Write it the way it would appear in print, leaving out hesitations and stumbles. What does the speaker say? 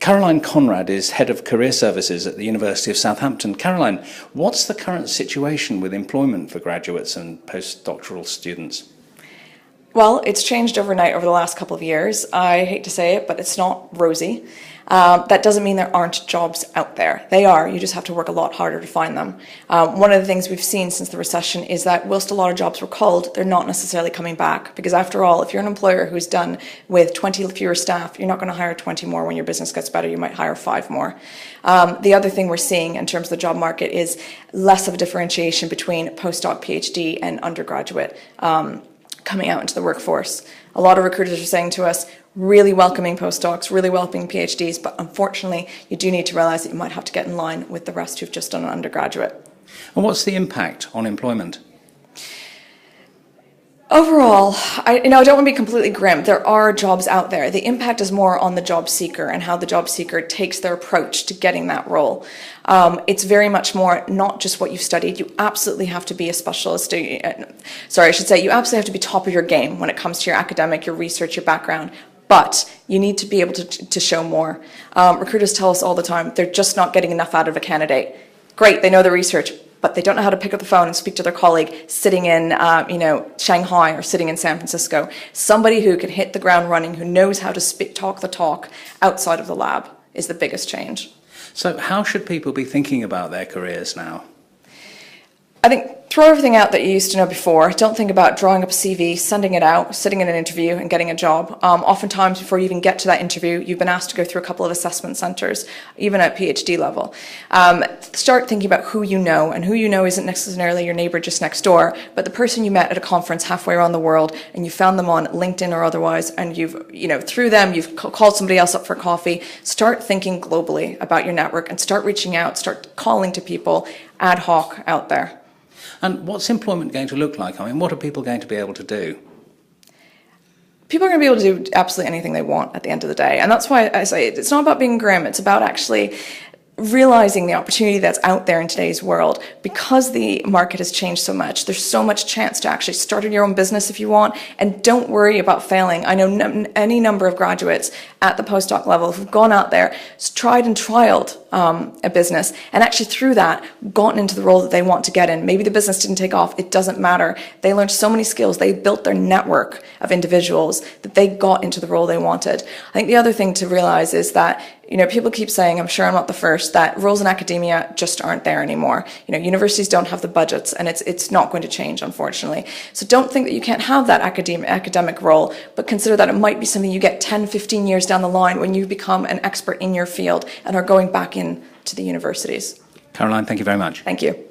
Caroline Konrad is Head of Career Services at the University of Southampton. Caroline, what's the current situation with employment for graduates and postdoctoral students? Well, it's changed overnight over the last couple of years. I hate to say it, but it's not rosy. That doesn't mean there aren't jobs out there. They are. You just have to work a lot harder to find them. One of the things we've seen since the recession is that whilst a lot of jobs were culled, they're not necessarily coming back. Because after all, if you're an employer who's done with 20 fewer staff, you're not going to hire 20 more when your business gets better. You might hire 5 more. The other thing we're seeing in terms of the job market is less of a differentiation between postdoc, PhD, and undergraduate coming out into the workforce. A lot of recruiters are saying to us, really welcoming postdocs, really welcoming PhDs, but unfortunately, you do need to realize that you might have to get in line with the rest who've just done an undergraduate. And what's the impact on employment? Overall, I don't want to be completely grim. There are jobs out there. The impact is more on the job seeker and how the job seeker takes their approach to getting that role. It's very much more not just what you've studied. You absolutely have to be a specialist. You absolutely have to be top of your game when it comes to your academic, your research, your background. But you need to be able to show more. Recruiters tell us all the time, they're just not getting enough out of a candidate. Great, they know the research, but they don't know how to pick up the phone and speak to their colleague sitting in, Shanghai or sitting in San Francisco. Somebody who can hit the ground running, who knows how to talk the talk outside of the lab is the biggest change. So how should people be thinking about their careers now? I think throw everything out that you used to know before. Don't think about drawing up a CV, sending it out, sitting in an interview and getting a job. Oftentimes before you even get to that interview, you've been asked to go through a couple of assessment centres, even at PhD level. Start thinking about who you know, and who you know isn't necessarily your neighbour just next door, but the person you met at a conference halfway around the world and you found them on LinkedIn or otherwise, and through them you've called somebody else up for coffee. Start thinking globally about your network and start reaching out, start calling to people ad hoc out there. And what's employment going to look like? I mean, what are people going to be able to do? People are going to be able to do absolutely anything they want at the end of the day. And that's why I say it's not about being grim. It's about actually realizing the opportunity that's out there in today's world. Because the market has changed so much, there's so much chance to actually start your own business if you want, and don't worry about failing. I know any number of graduates at the postdoc level who've gone out there, tried and trialed a business, and actually through that gotten into the role that they want to get in. Maybe the business didn't take off, it doesn't matter. They learned so many skills, they built their network of individuals that they got into the role they wanted. I think the other thing to realize is that people keep saying, I'm sure I'm not the first, that roles in academia just aren't there anymore. Universities don't have the budgets, and it's not going to change, unfortunately. So don't think that you can't have that academic role, but consider that it might be something you get 10, 15 years down the line when you become an expert in your field and are going back into the universities. Caroline, thank you very much. Thank you.